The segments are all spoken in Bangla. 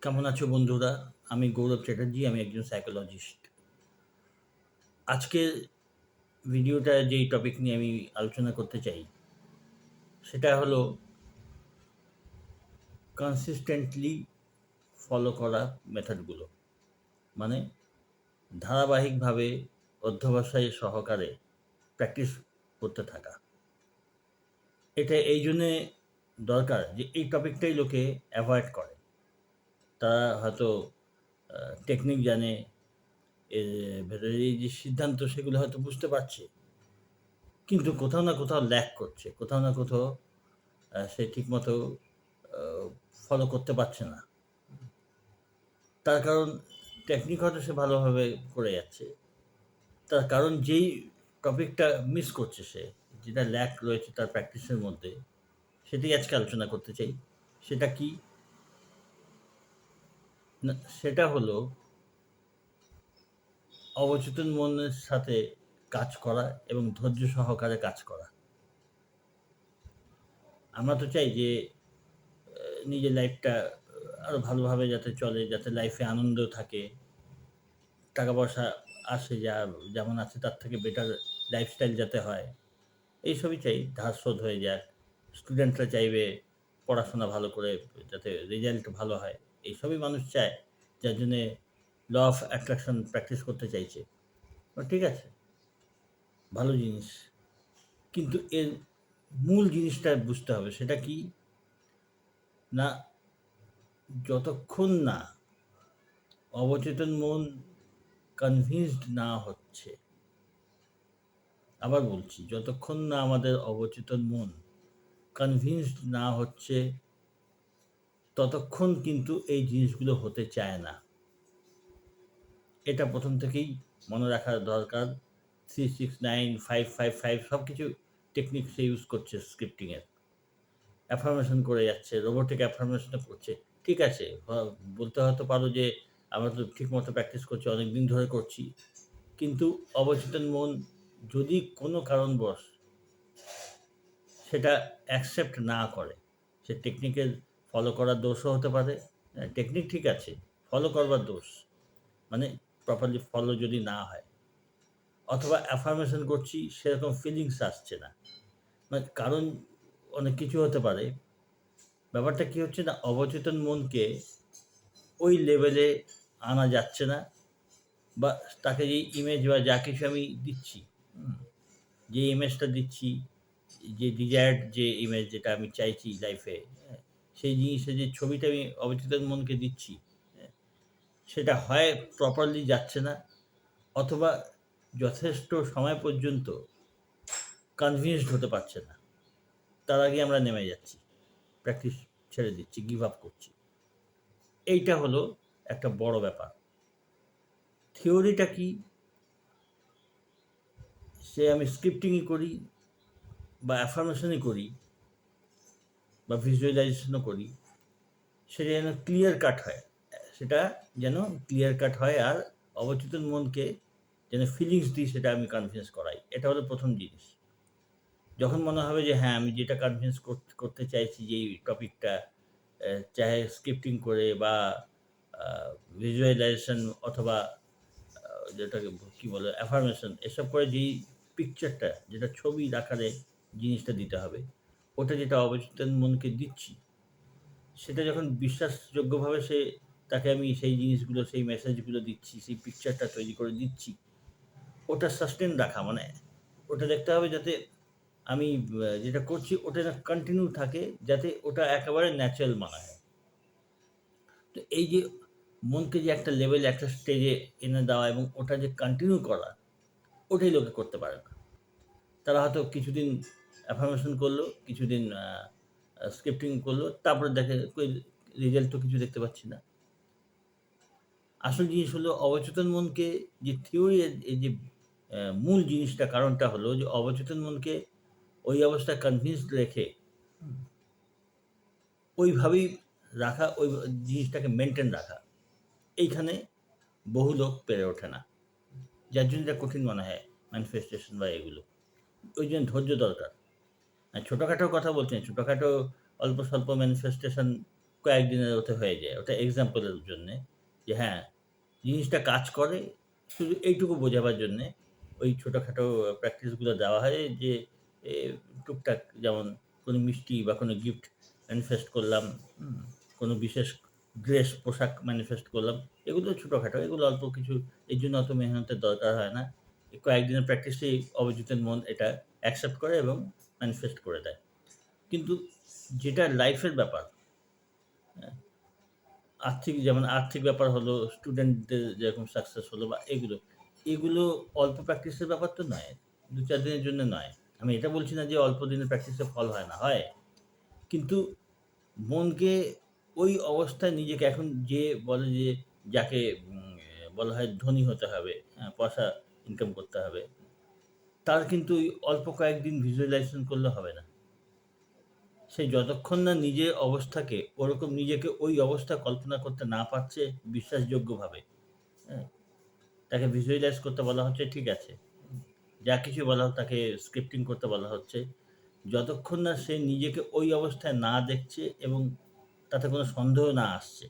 কেমন আছো বন্ধুরা? আমি গৌরব চ্যাটার্জি, আমি একজন সাইকোলজিস্ট। আজকের ভিডিওটা যেই টপিক নিয়ে আমি আলোচনা করতে চাই, সেটা হলো কনসিস্টেন্টলি ফলো করা মেথডগুলো। মানে ধারাবাহিকভাবে অধ্যবসায় সহকারে প্র্যাকটিস করতে থাকা। এটা এই জন্যে দরকার যে এই টপিকটাই লোকে অ্যাভয়েড করে। তারা হয়তো টেকনিক জানে, এর ভেতরে এই যে সিদ্ধান্ত সেগুলো হয়তো বুঝতে পারছে। কিন্তু কোথাও না কোথাও ল্যাক করছে। কোথাও না কোথাও সে ঠিকমতো আ ফলো করতে পারছে না। তার কারণ টেকনিক হয়তো সে ভালোভাবে করে যাচ্ছে। তার কারণ যেই টপিকটা মিস করছে সে, যেটা ল্যাক রয়েছে তার প্র্যাকটিসের মধ্যে, সেটাই আজকে আলোচনা করতে চাই। সেটা কি? না, সেটা হলো অবচেতন মনের সাথে কাজ করা এবং ধৈর্য সহকারে কাজ করা। আমরা তো চাই যে নিজের লাইফটা আরো ভালোভাবে যাতে চলে, যাতে লাইফে আনন্দ থাকে, টাকা-পয়সা আসে যেমন আছে তার থেকে বেটার লাইফস্টাইল যাতে হয়। এইসবই চাই। ধার শোধ হয়ে যাক। স্টুডেন্টরা চাইবে পড়াশোনা ভালো করে যাতে রেজাল্ট ভালো হয়। এইসবই মানুষ চায়। যার জন্যে ল অফ অ্যাট্রাকশন প্র্যাকটিস করতে চাইছে। ঠিক আছে, ভালো জিনিস। কিন্তু এর মূল জিনিসটা বুঝতে হবে। সেটা কি? না, যতক্ষণ না অবচেতন মন কনভিন্সড না হচ্ছে, আবার বলছি, যতক্ষণ না আমাদের অবচেতন মন কনভিন্সড না হচ্ছে, ততক্ষণ কিন্তু এই জিনিসগুলো হতে চায় না। এটা প্রথম থেকেই মনে রাখা দরকার। 369, 555 সবকিছু টেকনিক সে ইউজ করছে স্ক্রিপ্টিং এর। অ্যাফার্মেশন করে যাচ্ছে, রোবটিক অ্যাফার্মেশন ও করছে। ঠিক আছে, বলতে হয়তো পারো যে আমরা তো ঠিকমতো প্র্যাকটিস করছি, অনেকদিন ধরে করছি। কিন্তু অবচেতন মন যদি কোনো কারণবশ সেটা অ্যাকসেপ্ট না করে, সে টেকনিকের ফলো করার দোষও হতে পারে। টেকনিক ঠিক আছে, ফলো করবার দোষ। মানে প্রপারলি ফলো যদি না হয়, অথবা অ্যাফার্মেশন করছি সেরকম ফিলিংস আসছে না। মানে কারণ অনেক কিছু হতে পারে। ব্যাপারটা কি হচ্ছে না, অবচেতন মনকে ওই লেভেলে আনা যাচ্ছে না, বা তাকে যেই ইমেজ বা যা কিছু আমি দিচ্ছি, হুম? যে ইমেজটা দিচ্ছি, যে ডিজায়ার্ড যে ইমেজ যেটা আমি চাইছি লাইফে, হ্যাঁ? সেই জিনিসের যে ছবিটা আমি অবচেতন মনকে দিচ্ছি, হ্যাঁ? সেটা হয় প্রপারলি যাচ্ছে না, অথবা যথেষ্ট সময় পর্যন্ত কনভিন্সড হতে পারছে না। তার আগে আমরা নেমে যাচ্ছি। প্র্যাকটিস ছেড়ে দিচ্ছি, গিভ আপ করছি। এইটা হলো একটা বড় ব্যাপার। থিওরিটা কি? সে আমি স্ক্রিপ্টিংই করি বা অ্যাফার্মেশনই করি বা ভিজুয়ালাইজেশনও করি, সেটা যেন ক্লিয়ার কাট হয়। সেটা যেন ক্লিয়ার কাট হয়, আর অবচেতন মনকে যেন ফিলিংস দিই, সেটা আমি কনভিন্স করাই। এটা হলো প্রথম জিনিস। যখন মনে হবে যে হ্যাঁ, আমি যেটা কনভিন্স করতে চাইছি যে এই টপিকটা, চাহে স্ক্রিপ্টিং করে বা আ ভিজুয়ালাইজেশন অথবা যেটাকে কি বলে অ্যাফার্মেশন, এসব করে যেই পিকচারটা, যেটা ছবির আকারে জিনিসটা দিতে হবে, ওটা যেটা অবচেতন মনকে দিচ্ছি, সেটা যখন বিশ্বাসযোগ্যভাবে তাকে আমি সেই জিনিসগুলো, সেই মেসেজগুলো দিচ্ছি, সেই পিকচারটা তৈরি করে দিচ্ছি, ওটা সাস্টেইন রাখা মানে ওটা দেখতে হবে যাতে আমি যেটা করছি ওটা যেন কন্টিনিউ থাকে, যাতে ওটা একেবারে ন্যাচারাল মনে হয়। তো এই যে মনকে যে একটা লেভেল, একটা স্টেজে এনে দেওয়া এবং ওটা যে কন্টিনিউ করা, ওটাই লোকে করতে পারে না। তারা হয়তো কিছুদিন অ্যাফার্মেশন করলো, কিছুদিন স্ক্রিপ্টিং করলো, তারপরে দেখে কই রেজাল্ট তো কিছু দেখতে পাচ্ছি না। আসল জিনিস হলো অবচেতন মনকে যে থিওরি এর এই যে মূল জিনিসটা, কারণটা হলো যে অবচেতন মনকে ওই অবস্থায় কনভিন্সড রেখে, হুম, ওইভাবেই রাখা, ওই জিনিসটাকে মেইনটেইন রাখা। এইখানে বহু লোক পেরে ওঠে না। যার জন্য এটা কঠিন মনে হয় ম্যানিফেস্টেশন বা এগুলো। ওই জন্য ধৈর্য দরকার। ছোটখাটো কথা বলছি না, ছোটখাটো অল্প স্বল্প ম্যানিফেস্টেশন কয়েকদিনের ওতে হয়ে যায়। ওটা এক্সাম্পলের জন্যে যে হ্যাঁ, জিনিসটা কাজ করে শুধু এইটুকু বোঝাবার জন্যে ওই ছোটখাটো প্র্যাকটিসগুলো দেওয়া হয় যে এ টুকটাক যেমন কোনো মিষ্টি বা কোনো গিফট ম্যানিফেস্ট করলাম, কোনো বিশেষ ড্রেস পোশাক ম্যানিফেস্ট করলাম। এগুলো ছোটখাটো, এগুলো অল্প কিছু, এর জন্য অত মেহনতের দরকার হয় না। এই কয়েকদিনের প্র্যাকটিসেই অবচেতন মন এটা অ্যাকসেপ্ট করে এবং ম্যানিফেস্ট করে দেয়। কিন্তু যেটা লাইফের ব্যাপার, হ্যাঁ, যেমন আর্থিক ব্যাপার হলো, স্টুডেন্টদের যেরকম সাকসেস হলো বা এগুলো অল্প প্র্যাকটিসের ব্যাপার তো নয়। ২-৪ দিনের জন্য নয়। আমি এটা বলছি না যে অল্প দিনের প্র্যাকটিসে ফল হয় না, হয়। কিন্তু মনকে ওই অবস্থায় নিজেকে এখন যে বলে যে যাকে বলা হয় ধনী হতে হবে, হ্যাঁ, পয়সা ইনকাম করতে হবে, তার কিন্তু ওই অল্প কয়েকদিন ভিজুয়ালাইজেশন করলে হবে না। সে যতক্ষণ না নিজের অবস্থাকে ওরকম নিজেকে ওই অবস্থা কল্পনা করতে না পারছে বিশ্বাসযোগ্যভাবে, হ্যাঁ? তাকে ভিজুয়ালাইজ করতে বলা হচ্ছে, ঠিক আছে। যা কিছু বলা হোক তাকে স্ক্রিপ্টিং করতে বলা হচ্ছে। যতক্ষণ না সে নিজেকে ওই অবস্থায় না দেখছে এবং তাতে কোনো সন্দেহ না আসছে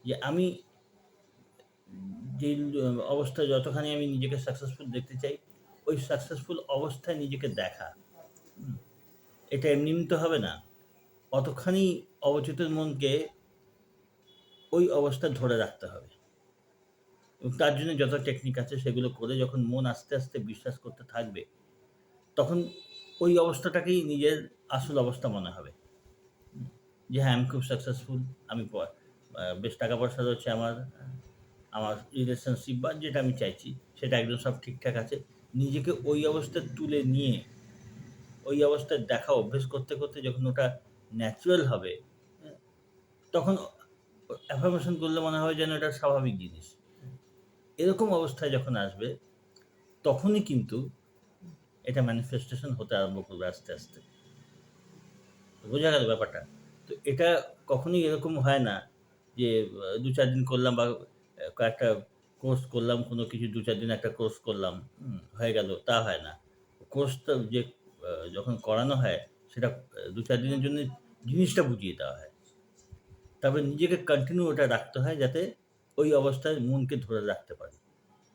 যে আমি যে অবস্থায় যতখানি আমি নিজেকে সাকসেসফুল দেখতে চাই, ওই সাকসেসফুল অবস্থায় নিজেকে দেখা। হুম? এটা এমনি তো হবে না। অতখানি অবচেতন মনকে ওই অবস্থায় ধরে রাখতে হবে। এবং তার জন্য যত টেকনিক আছে সেগুলো করে যখন মন আস্তে, আস্তে বিশ্বাস করতে থাকবে, তখন ওই অবস্থাটাকেই নিজের আসল অবস্থা মনে হবে। যে হ্যাঁ, আমি খুব সাকসেসফুল, আমি বেশ টাকা-পয়সা রয়েছে আমার, আমার রিলেশনশিপ বা যেটা আমি চাইছি সেটা একদম সব ঠিকঠাক আছে। নিজেকে ওই অবস্থায় তুলে নিয়ে, ওই অবস্থায় দেখা অভ্যেস করতে, করতে যখন ওটা ন্যাচারাল হবে, হ্যাঁ? তখন অ্যাফার্মেশন করলে মনে হবে যেন এটা স্বাভাবিক জিনিস। এরকম অবস্থায় যখন আসবে, তখনই কিন্তু এটা ম্যানিফেস্টেশন হতে আরম্ভ করবে আস্তে, আস্তে। বোঝা গেল ব্যাপারটা? তো এটা কখনোই এরকম হয় না যে ২-৪ দিন করলাম বা কয়েকটা কোর্স করলাম, কোনো কিছু ২-৪ দিন একটা কোর্স করলাম, হয়ে গেল, তা হয় না। কোর্সটা যে যখন করানো হয় সেটা ২-৪ দিনের জন্য জিনিসটা বুঝিয়ে দেওয়া হয়। তারপরে নিজেকে কন্টিনিউ ওটা রাখতে হয় যাতে ওই অবস্থায় মনকে ধরে রাখতে পারি।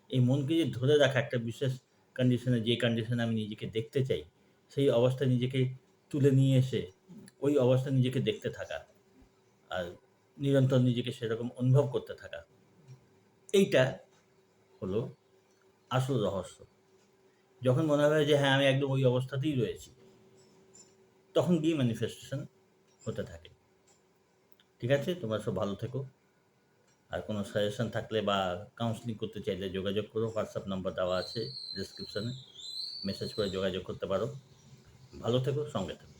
এই মনকে যে ধরে রাখা একটা বিশেষ কন্ডিশনে, যে কন্ডিশনে আমি নিজেকে দেখতে চাই, সেই অবস্থায় নিজেকে তুলে নিয়ে এসে ওই অবস্থায় নিজেকে দেখতে থাকা। আর নিরন্তর নিজেকে সেরকম অনুভব করতে থাকা। এইটা হলো আসল রহস্য। যখন মনে হবে যে হ্যাঁ, আমি একদম ওই অবস্থাতেই রয়েছি, তখন গিয়ে ম্যানিফেস্টেশন হতে থাকে। ঠিক আছে? তোমরা সব ভালো থেকো। আর কোনো সাজেশন থাকলে বা কাউন্সেলিং করতে চাইলে যোগাযোগ করো। হোয়াটসঅ্যাপ নাম্বার দেওয়া আছে ডেসক্রিপশনে। মেসেজ করে যোগাযোগ করতে পারো। ভালো থেকো, সঙ্গে থেকো।